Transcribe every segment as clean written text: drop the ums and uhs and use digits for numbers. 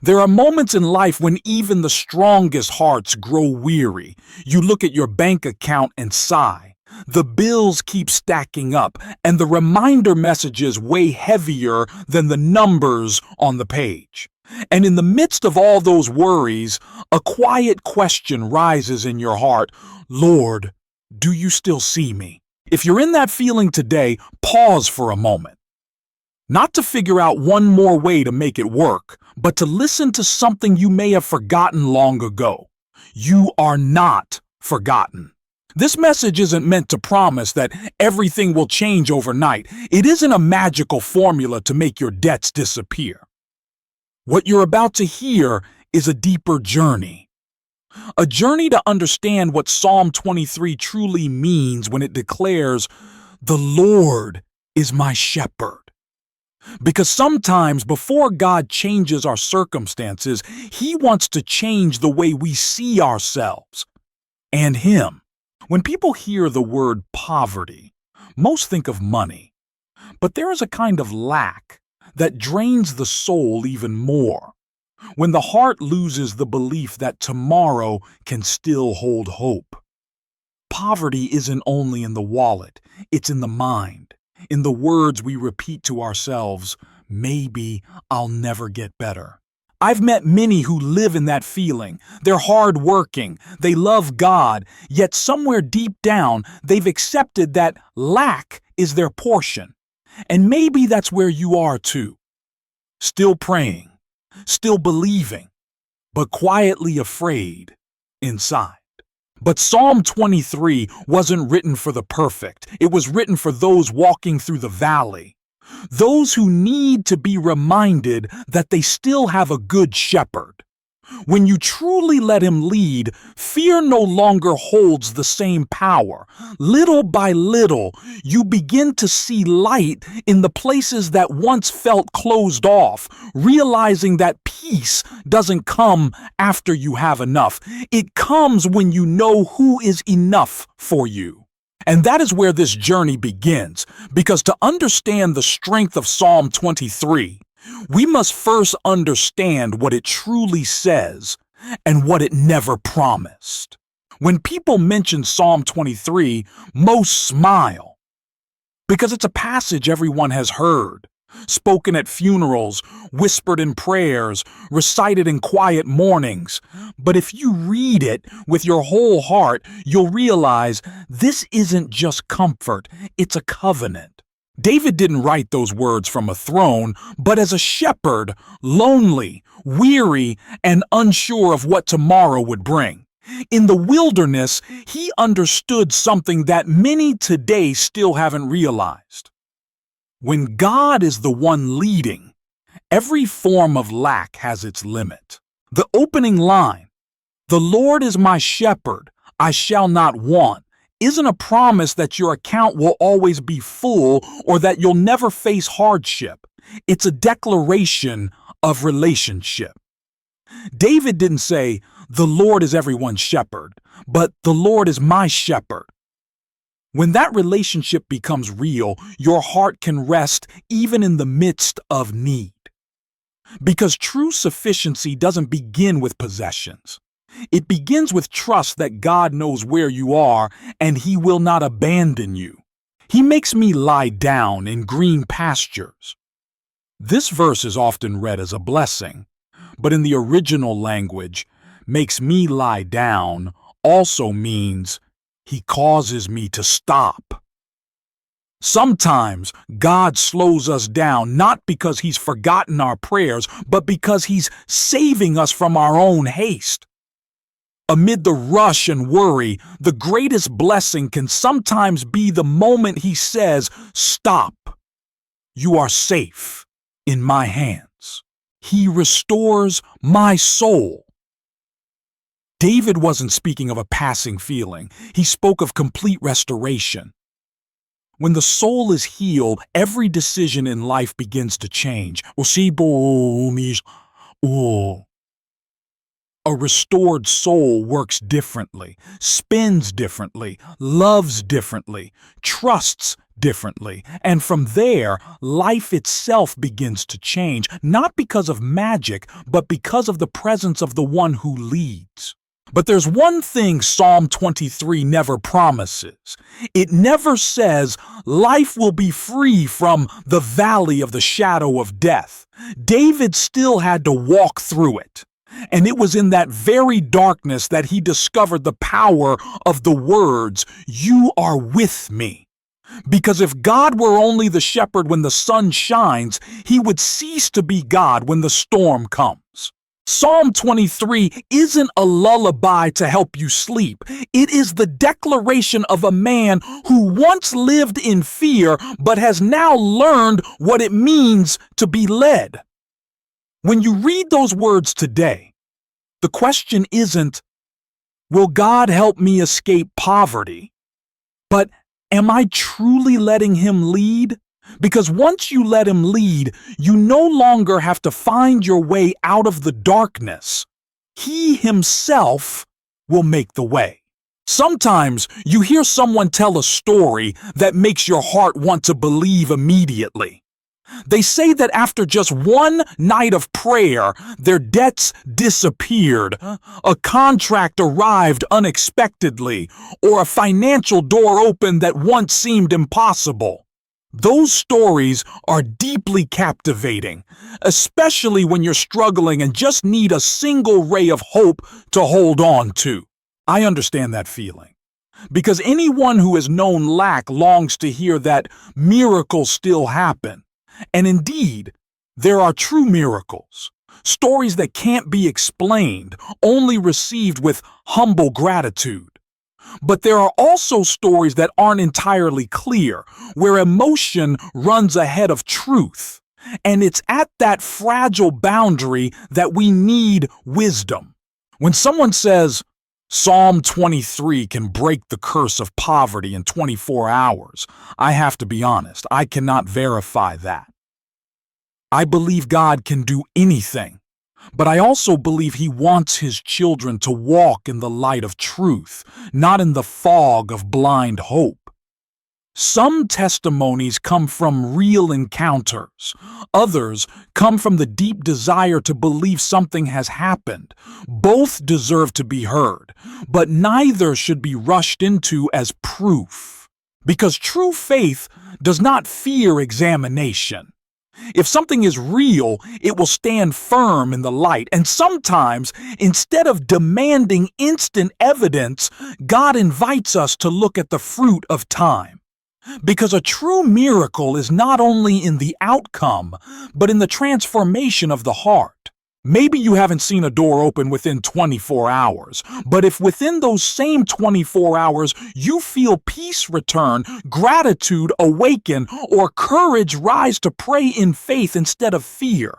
There are moments in life when even the strongest hearts grow weary. You look at your bank account and sigh. The bills keep stacking up, and the reminder messages weigh heavier than the numbers on the page. And in the midst of all those worries, a quiet question rises in your heart: Lord, do you still see me? If you're in that feeling today, pause for a moment. Not to figure out one more way to make it work, but to listen to something you may have forgotten long ago. You are not forgotten. This message isn't meant to promise that everything will change overnight. It isn't a magical formula to make your debts disappear. What you're about to hear is a deeper journey. A journey to understand what Psalm 23 truly means when it declares, "The Lord is my shepherd." Because sometimes before God changes our circumstances, He wants to change the way we see ourselves and Him. When people hear the word poverty, most think of money. But there is a kind of lack that drains the soul even more. When the heart loses the belief that tomorrow can still hold hope. Poverty isn't only in the wallet, it's in the mind. In the words we repeat to ourselves, maybe I'll never get better. I've met many who live in that feeling. They're hardworking, they love God, yet somewhere deep down they've accepted that lack is their portion. And maybe that's where you are too. Still praying, still believing, but quietly afraid inside. But Psalm 23 wasn't written for the perfect. It was written for those walking through the valley. Those who need to be reminded that they still have a good shepherd. When you truly let him lead, fear no longer holds the same power. Little by little, you begin to see light in the places that once felt closed off, realizing that peace doesn't come after you have enough. It comes when you know who is enough for you. And that is where this journey begins, because to understand the strength of Psalm 23, we must first understand what it truly says and what it never promised. When people mention Psalm 23, most smile because it's a passage everyone has heard, spoken at funerals, whispered in prayers, recited in quiet mornings. But if you read it with your whole heart, you'll realize this isn't just comfort, it's a covenant. David didn't write those words from a throne, but as a shepherd, lonely, weary, and unsure of what tomorrow would bring. In the wilderness, he understood something that many today still haven't realized. When God is the one leading, every form of lack has its limit. The opening line, "The Lord is my shepherd, I shall not want," isn't a promise that your account will always be full or that you'll never face hardship. It's a declaration of relationship. David didn't say, "The Lord is everyone's shepherd," but "The Lord is my shepherd." When that relationship becomes real, your heart can rest even in the midst of need. Because true sufficiency doesn't begin with possessions. It begins with trust that God knows where you are and He will not abandon you. He makes me lie down in green pastures. This verse is often read as a blessing, but in the original language, makes me lie down also means He causes me to stop. Sometimes God slows us down not because He's forgotten our prayers, but because He's saving us from our own haste. Amid the rush and worry, the greatest blessing can sometimes be the moment He says, "Stop. You are safe in my hands." He restores my soul. David wasn't speaking of a passing feeling. He spoke of complete restoration. When the soul is healed, every decision in life begins to change. A restored soul works differently, spins differently, loves differently, trusts differently. And from there, life itself begins to change, not because of magic, but because of the presence of the one who leads. But there's one thing Psalm 23 never promises. It never says life will be free from the valley of the shadow of death. David still had to walk through it. And it was in that very darkness that he discovered the power of the words, "You are with me." Because if God were only the shepherd when the sun shines, he would cease to be God when the storm comes. Psalm 23 isn't a lullaby to help you sleep. It is the declaration of a man who once lived in fear but has now learned what it means to be led. When you read those words today, the question isn't, will God help me escape poverty? But am I truly letting him lead? Because once you let him lead, you no longer have to find your way out of the darkness. He himself will make the way. Sometimes you hear someone tell a story that makes your heart want to believe immediately. They say that after just one night of prayer, their debts disappeared, a contract arrived unexpectedly, or a financial door opened that once seemed impossible. Those stories are deeply captivating, especially when you're struggling and just need a single ray of hope to hold on to. I understand that feeling, because anyone who has known lack longs to hear that miracles still happen. And indeed, there are true miracles, stories that can't be explained, only received with humble gratitude. But there are also stories that aren't entirely clear, where emotion runs ahead of truth. And it's at that fragile boundary that we need wisdom. When someone says, Psalm 23 can break the curse of poverty in 24 hours. I have to be honest, I cannot verify that. I believe God can do anything, but I also believe he wants his children to walk in the light of truth, not in the fog of blind hope. Some testimonies come from real encounters. Others come from the deep desire to believe something has happened. Both deserve to be heard, but neither should be rushed into as proof. Because true faith does not fear examination. If something is real, it will stand firm in the light. And sometimes, instead of demanding instant evidence, God invites us to look at the fruit of time. Because a true miracle is not only in the outcome, but in the transformation of the heart. Maybe you haven't seen a door open within 24 hours, but if within those same 24 hours you feel peace return, gratitude awaken, or courage rise to pray in faith instead of fear,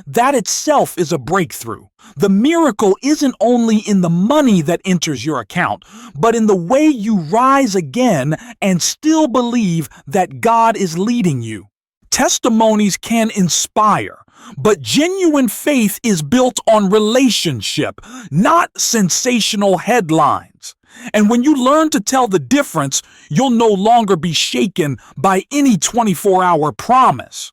that itself is a breakthrough. The miracle isn't only in the money that enters your account, but in the way you rise again and still believe that God is leading you. Testimonies can inspire, but genuine faith is built on relationship, not sensational headlines. And when you learn to tell the difference, you'll no longer be shaken by any 24-hour promise.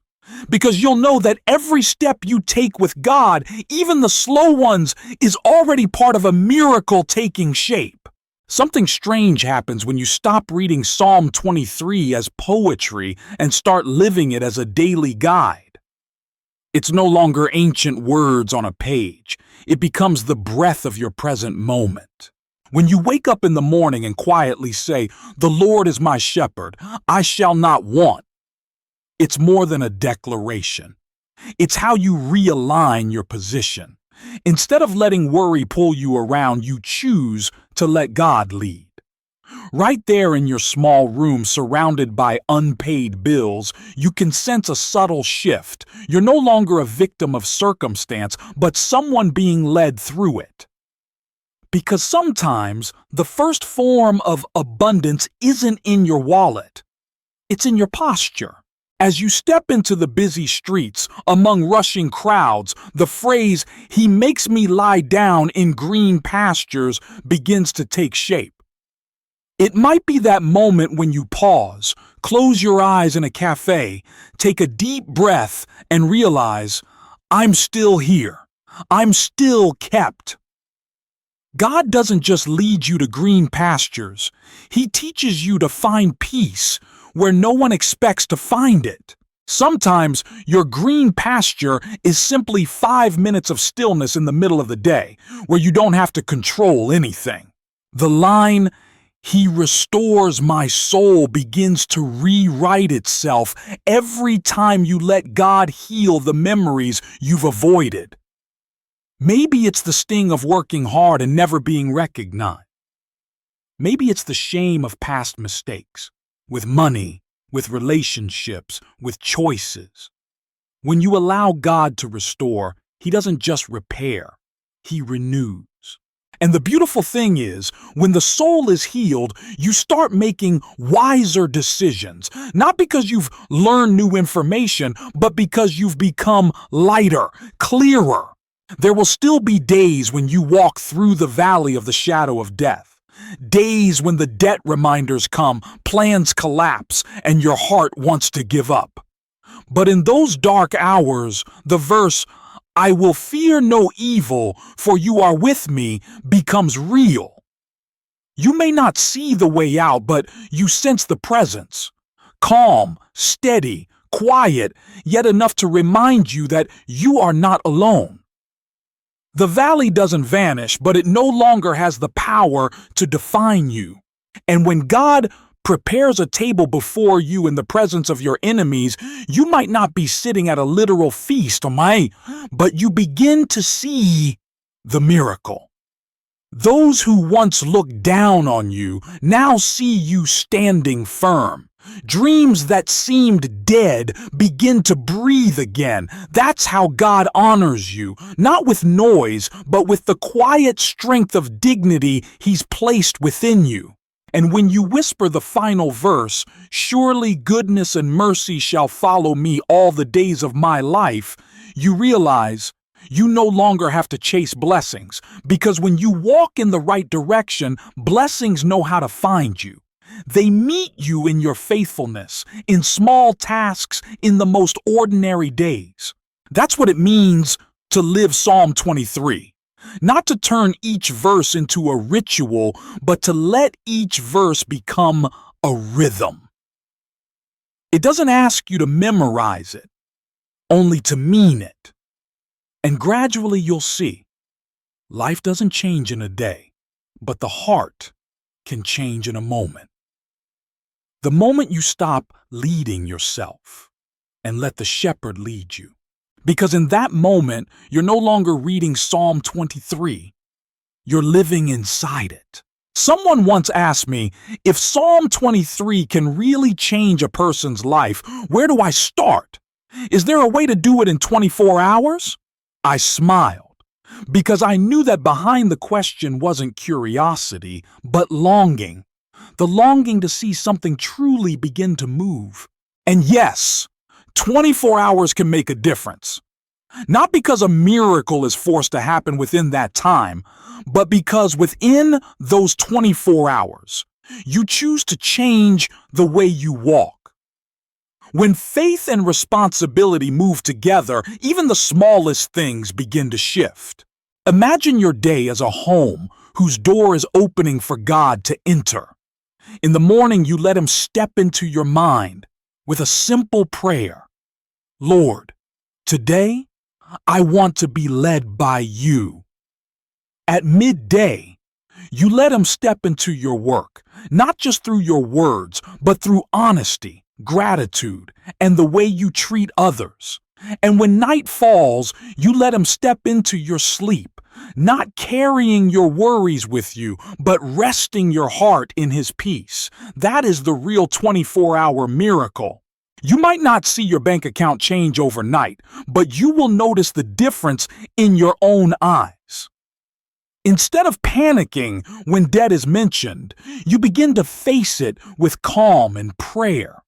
Because you'll know that every step you take with God, even the slow ones, is already part of a miracle taking shape. Something strange happens when you stop reading Psalm 23 as poetry and start living it as a daily guide. It's no longer ancient words on a page. It becomes the breath of your present moment. When you wake up in the morning and quietly say, "The Lord is my shepherd, I shall not want," it's more than a declaration. It's how you realign your position. Instead of letting worry pull you around, you choose to let God lead. Right there in your small room surrounded by unpaid bills, you can sense a subtle shift. You're no longer a victim of circumstance, but someone being led through it. Because sometimes the first form of abundance isn't in your wallet. It's in your posture. As you step into the busy streets, among rushing crowds, the phrase, "He makes me lie down in green pastures," begins to take shape. It might be that moment when you pause, Close your eyes in a cafe, take a deep breath, and realize, I'm still here. I'm still kept. God doesn't just lead you to green pastures. He teaches you to find peace where no one expects to find it. Sometimes your green pasture is simply 5 minutes of stillness in the middle of the day, where you don't have to control anything. The line, "He restores my soul," begins to rewrite itself every time you let God heal the memories you've avoided. Maybe it's the sting of working hard and never being recognized. Maybe it's the shame of past mistakes, with money, with relationships, with choices. When you allow God to restore, He doesn't just repair, He renews. And the beautiful thing is, when the soul is healed, you start making wiser decisions, not because you've learned new information, but because you've become lighter, clearer. There will still be days when you walk through the valley of the shadow of death. Days when the debt reminders come, plans collapse, and your heart wants to give up. But in those dark hours, the verse, "I will fear no evil, for you are with me," becomes real. You may not see the way out, but you sense the presence. Calm, steady, quiet, yet enough to remind you that you are not alone. The valley doesn't vanish, but it no longer has the power to define you. And when God prepares a table before you in the presence of your enemies, you might not be sitting at a literal feast, but you begin to see the miracle. Those who once looked down on you now see you standing firm. Dreams that seemed dead begin to breathe again. That's how God honors you, not with noise, but with the quiet strength of dignity He's placed within you. And when you whisper the final verse, "Surely goodness and mercy shall follow me all the days of my life," you realize you no longer have to chase blessings, because when you walk in the right direction, blessings know how to find you. They meet you in your faithfulness, in small tasks, in the most ordinary days. That's what it means to live Psalm 23. Not to turn each verse into a ritual, but to let each verse become a rhythm. It doesn't ask you to memorize it, only to mean it. And gradually you'll see, life doesn't change in a day, but the heart can change in a moment. The moment you stop leading yourself and let the shepherd lead you. Because in that moment, you're no longer reading Psalm 23. You're living inside it. Someone once asked me, if Psalm 23 can really change a person's life, where do I start? Is there a way to do it in 24 hours? I smiled, because I knew that behind the question wasn't curiosity, but longing. The longing to see something truly begin to move. And yes, 24 hours can make a difference. Not because a miracle is forced to happen within that time, but because within those 24 hours, you choose to change the way you walk. When faith and responsibility move together, even the smallest things begin to shift. Imagine your day as a home whose door is opening for God to enter. In the morning, you let Him step into your mind with a simple prayer. Lord, today, I want to be led by you. At midday, you let Him step into your work, not just through your words, but through honesty, gratitude, and the way you treat others. And when night falls, you let Him step into your sleep, not carrying your worries with you, but resting your heart in His peace. That is the real 24-hour miracle. You might not see your bank account change overnight, but you will notice the difference in your own eyes. Instead of panicking when debt is mentioned, you begin to face it with calm and prayer.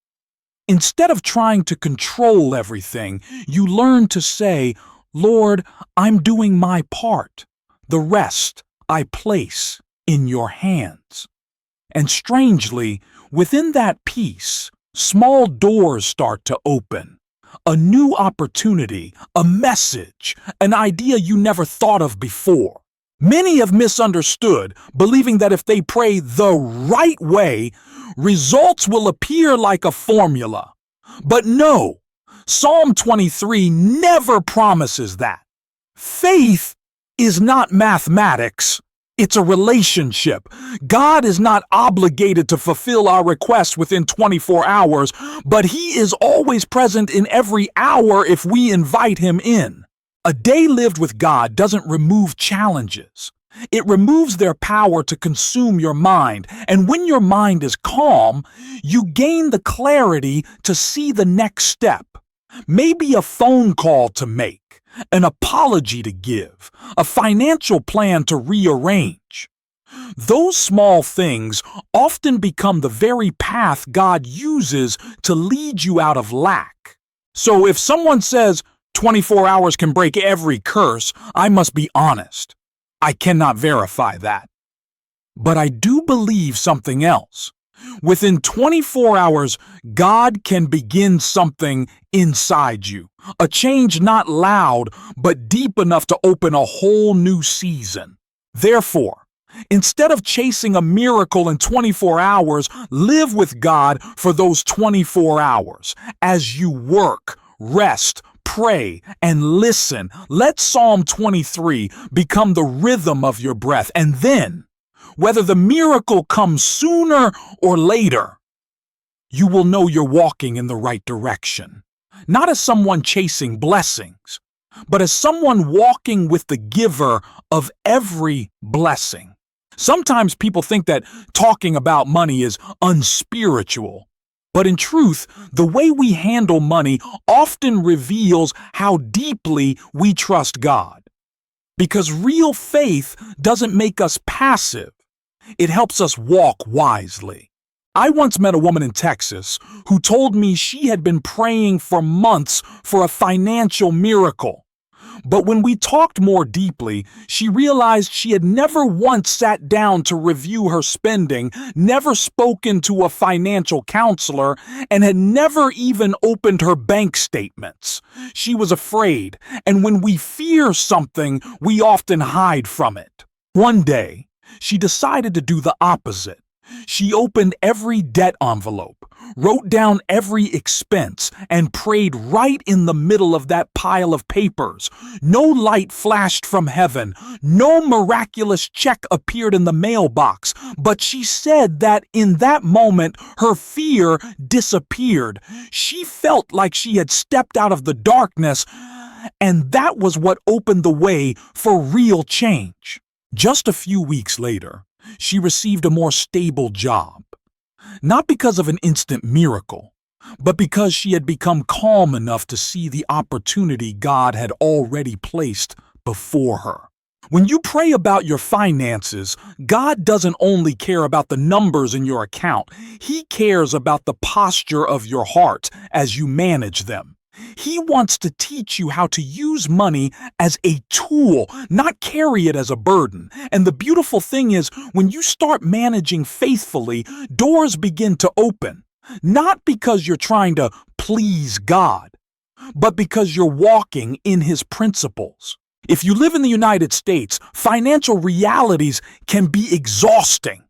Instead of trying to control everything, you learn to say, Lord, I'm doing my part. The rest I place in your hands. And strangely, within that peace, Small doors start to open. A new opportunity, a message, an idea you never thought of before. Many have misunderstood, believing that if they pray the right way, results will appear like a formula. But no, Psalm 23 never promises that. Faith is not mathematics. It's a relationship. God is not obligated to fulfill our requests within 24 hours, but He is always present in every hour if we invite Him in. A day lived with God doesn't remove challenges. It removes their power to consume your mind, and when your mind is calm, you gain the clarity to see the next step. Maybe a phone call to make, an apology to give, a financial plan to rearrange. Those small things often become the very path God uses to lead you out of lack. So if someone says 24 hours can break every curse, I must be honest. I cannot verify that. But I do believe something else. Within 24 hours, God can begin something inside you. A change not loud, but deep enough to open a whole new season. Therefore, instead of chasing a miracle in 24 hours, live with God for those 24 hours. As you work, rest, pray, and listen, let Psalm 23 become the rhythm of your breath, and then, whether the miracle comes sooner or later, you will know you're walking in the right direction. Not as someone chasing blessings, but as someone walking with the giver of every blessing. Sometimes people think that talking about money is unspiritual, but in truth, the way we handle money often reveals how deeply we trust God. Because real faith doesn't make us passive. It helps us walk wisely. I once met a woman in Texas who told me she had been praying for months for a financial miracle. But when we talked more deeply, she realized she had never once sat down to review her spending, never spoken to a financial counselor, and had never even opened her bank statements. She was afraid, and when we fear something, we often hide from it. One day, she decided to do the opposite. She opened every debt envelope, wrote down every expense, and prayed right in the middle of that pile of papers. No light flashed from heaven. No miraculous check appeared in the mailbox. But she said that in that moment, her fear disappeared. She felt like she had stepped out of the darkness, and that was what opened the way for real change. Just a few weeks later, she received a more stable job. Not because of an instant miracle, but because she had become calm enough to see the opportunity God had already placed before her. When you pray about your finances, God doesn't only care about the numbers in your account. He cares about the posture of your heart as you manage them. He wants to teach you how to use money as a tool, not carry it as a burden. And the beautiful thing is, when you start managing faithfully, doors begin to open. Not because you're trying to please God, but because you're walking in His principles. If you live in the United States, financial realities can be exhausting.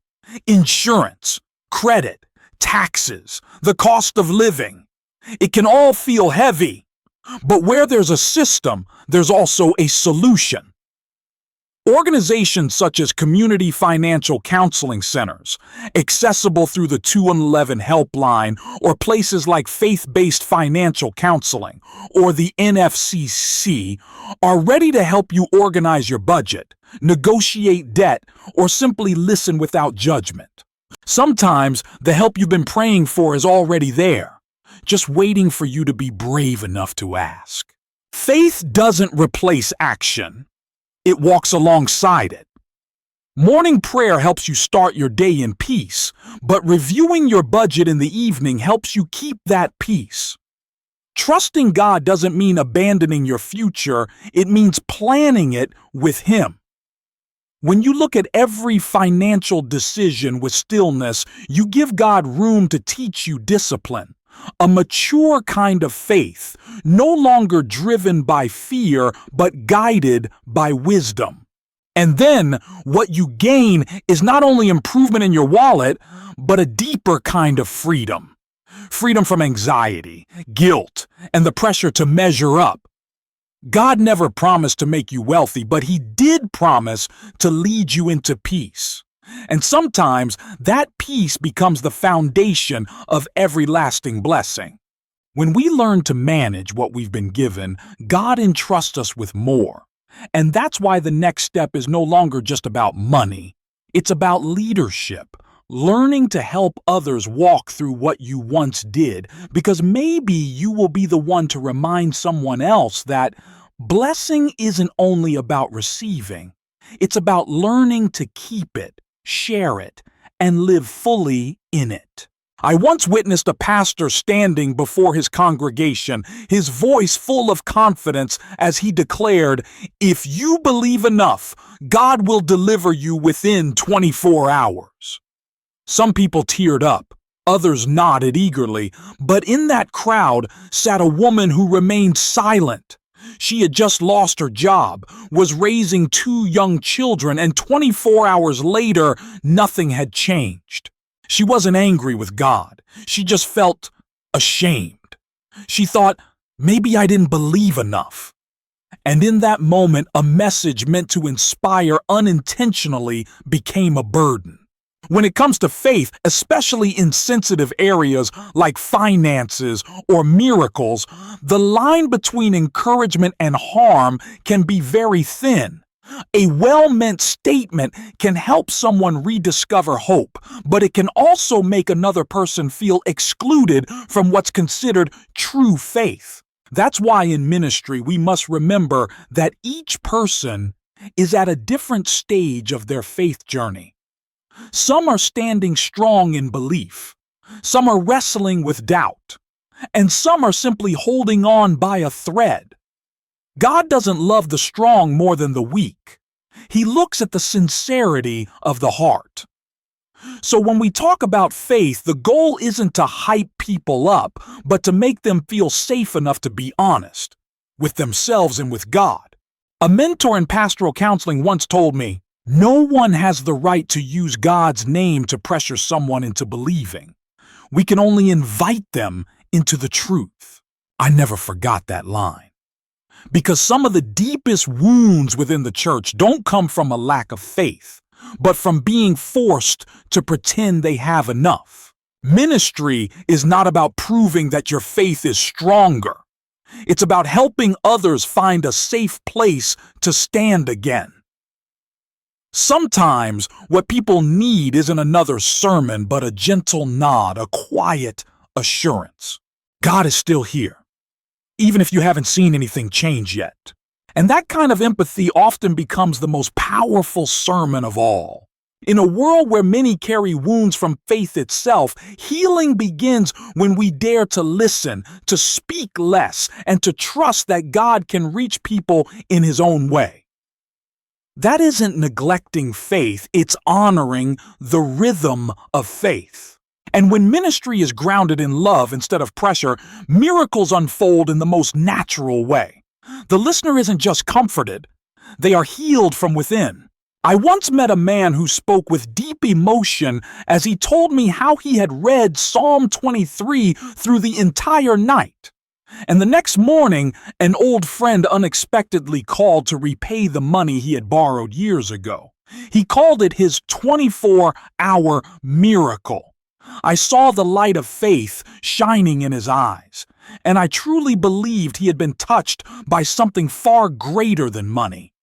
Insurance, credit, taxes, the cost of living. It can all feel heavy, but where there's a system, there's also a solution. Organizations such as community financial counseling centers, accessible through the 211 helpline, or places like faith-based financial counseling, or the NFCC, are ready to help you organize your budget, negotiate debt, or simply listen without judgment. Sometimes the help you've been praying for is already there, just waiting for you to be brave enough to ask. Faith doesn't replace action. It walks alongside it. Morning prayer helps you start your day in peace, but reviewing your budget in the evening helps you keep that peace. Trusting God doesn't mean abandoning your future, it means planning it with Him. When you look at every financial decision with stillness, you give God room to teach you discipline. A mature kind of faith, no longer driven by fear, but guided by wisdom. And then what you gain is not only improvement in your wallet, but a deeper kind of freedom. Freedom from anxiety, guilt, and the pressure to measure up. God never promised to make you wealthy, but He did promise to lead you into peace. And sometimes that peace becomes the foundation of every lasting blessing. When we learn to manage what we've been given, God entrusts us with more. And that's why the next step is no longer just about money. It's about leadership, learning to help others walk through what you once did, because maybe you will be the one to remind someone else that blessing isn't only about receiving. It's about learning to keep it, share it, and live fully in it. I once witnessed a pastor standing before his congregation, his voice full of confidence as he declared, "If you believe enough, God will deliver you within 24 hours." Some people teared up, others nodded eagerly, but in that crowd sat a woman who remained silent. She had just lost her job, was raising 2 young children, and 24 hours later, nothing had changed. She wasn't angry with God. She just felt ashamed. She thought, maybe I didn't believe enough. And in that moment, a message meant to inspire unintentionally became a burden. When it comes to faith, especially in sensitive areas like finances or miracles, the line between encouragement and harm can be very thin. A well-meant statement can help someone rediscover hope, but it can also make another person feel excluded from what's considered true faith. That's why in ministry we must remember that each person is at a different stage of their faith journey. Some are standing strong in belief, some are wrestling with doubt, and some are simply holding on by a thread. God doesn't love the strong more than the weak. He looks at the sincerity of the heart. So when we talk about faith, the goal isn't to hype people up, but to make them feel safe enough to be honest with themselves and with God. A mentor in pastoral counseling once told me, "No one has the right to use God's name to pressure someone into believing. We can only invite them into the truth." I never forgot that line. Because some of the deepest wounds within the church don't come from a lack of faith, but from being forced to pretend they have enough. Ministry is not about proving that your faith is stronger. It's about helping others find a safe place to stand again. Sometimes what people need isn't another sermon, but a gentle nod, a quiet assurance. God is still here, even if you haven't seen anything change yet. And that kind of empathy often becomes the most powerful sermon of all. In a world where many carry wounds from faith itself, healing begins when we dare to listen, to speak less, and to trust that God can reach people in His own way. That isn't neglecting faith, it's honoring the rhythm of faith. And when ministry is grounded in love instead of pressure, miracles unfold in the most natural way. The listener isn't just comforted, they are healed from within. I once met a man who spoke with deep emotion as he told me how he had read Psalm 23 through the entire night. And the next morning, an old friend unexpectedly called to repay the money he had borrowed years ago. He called it his 24-hour miracle. I saw the light of faith shining in his eyes, and I truly believed he had been touched by something far greater than money.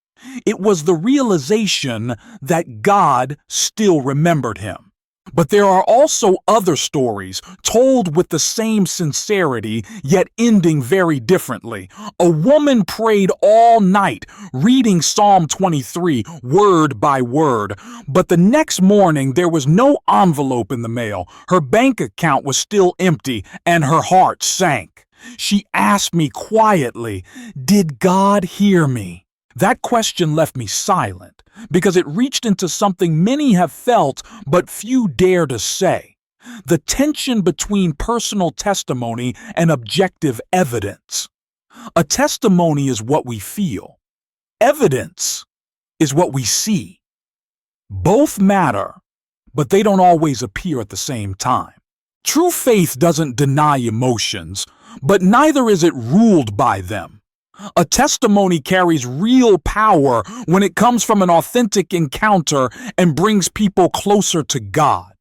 It was the realization that God still remembered him. But there are also other stories told with the same sincerity, yet ending very differently. A woman prayed all night, reading Psalm 23 word by word, but the next morning there was no envelope in the mail. Her bank account was still empty, and her heart sank. She asked me quietly, "Did God hear me?" That question left me silent, because it reached into something many have felt but few dare to say. The tension between personal testimony and objective evidence. A testimony is what we feel. Evidence is what we see. Both matter, but they don't always appear at the same time. True faith doesn't deny emotions, but neither is it ruled by them. A testimony carries real power when it comes from an authentic encounter and brings people closer to God,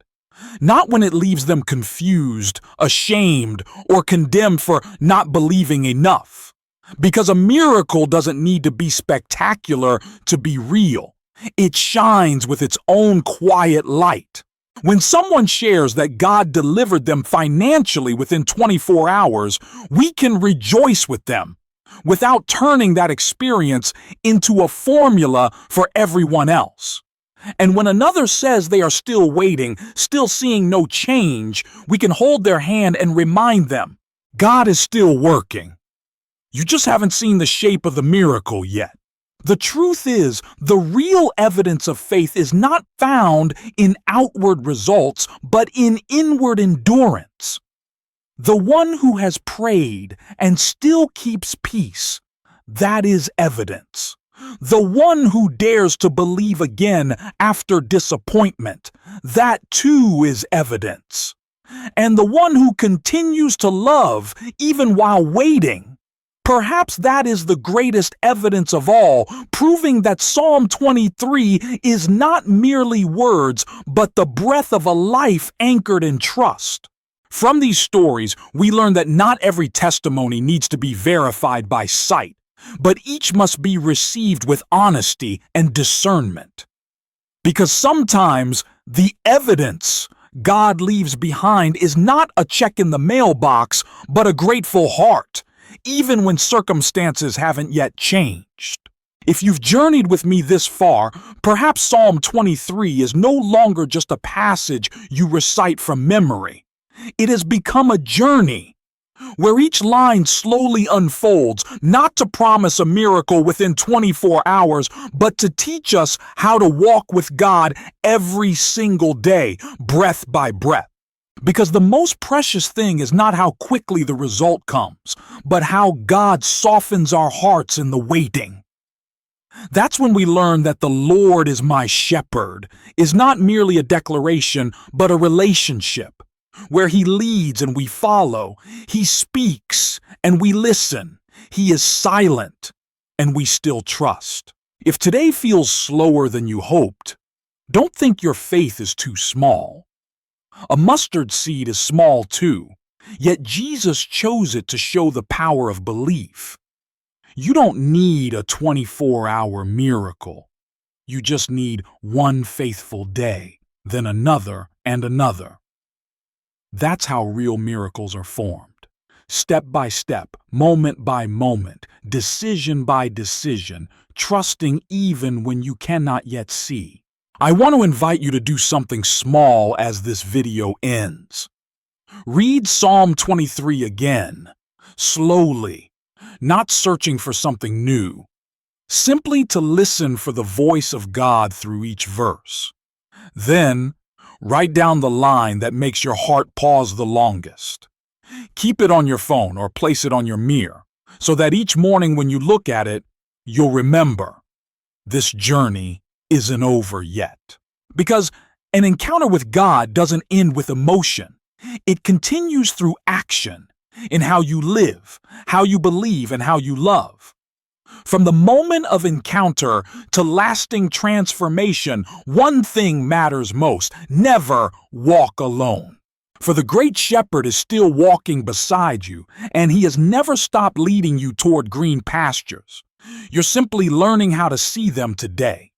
not when it leaves them confused, ashamed, or condemned for not believing enough. Because a miracle doesn't need to be spectacular to be real. It shines with its own quiet light. When someone shares that God delivered them financially within 24 hours, we can rejoice with them without turning that experience into a formula for everyone else. And when another says they are still waiting, still seeing no change, we can hold their hand and remind them, God is still working. You just haven't seen the shape of the miracle yet. The truth is, the real evidence of faith is not found in outward results, but in inward endurance. The one who has prayed and still keeps peace, that is evidence. The one who dares to believe again after disappointment, that too is evidence. And the one who continues to love even while waiting, perhaps that is the greatest evidence of all, proving that Psalm 23 is not merely words, but the breath of a life anchored in trust. From these stories, we learn that not every testimony needs to be verified by sight, but each must be received with honesty and discernment. Because sometimes the evidence God leaves behind is not a check in the mailbox, but a grateful heart, even when circumstances haven't yet changed. If you've journeyed with me this far, perhaps Psalm 23 is no longer just a passage you recite from memory. It has become a journey where each line slowly unfolds, not to promise a miracle within 24 hours, but to teach us how to walk with God every single day, breath by breath. Because the most precious thing is not how quickly the result comes, but how God softens our hearts in the waiting. That's when we learn that the Lord is my shepherd is not merely a declaration, but a relationship, where He leads and we follow. He speaks and we listen. He is silent and we still trust. If today feels slower than you hoped, don't think your faith is too small. A mustard seed is small too, yet Jesus chose it to show the power of belief. You don't need a 24-hour miracle. You just need one faithful day, then another and another. That's how real miracles are formed. Step by step, moment by moment, decision by decision, trusting even when you cannot yet see. I want to invite you to do something small as this video ends. Read Psalm 23 again, slowly, not searching for something new, simply to listen for the voice of God through each verse. Then, write down the line that makes your heart pause the longest. Keep it on your phone or place it on your mirror, so that each morning when you look at it, you'll remember, this journey isn't over yet. Because an encounter with God doesn't end with emotion. It continues through action, in how you live, how you believe, and how you love. From the moment of encounter to lasting transformation, one thing matters most: never walk alone. For the great shepherd is still walking beside you, and he has never stopped leading you toward green pastures. You're simply learning how to see them today.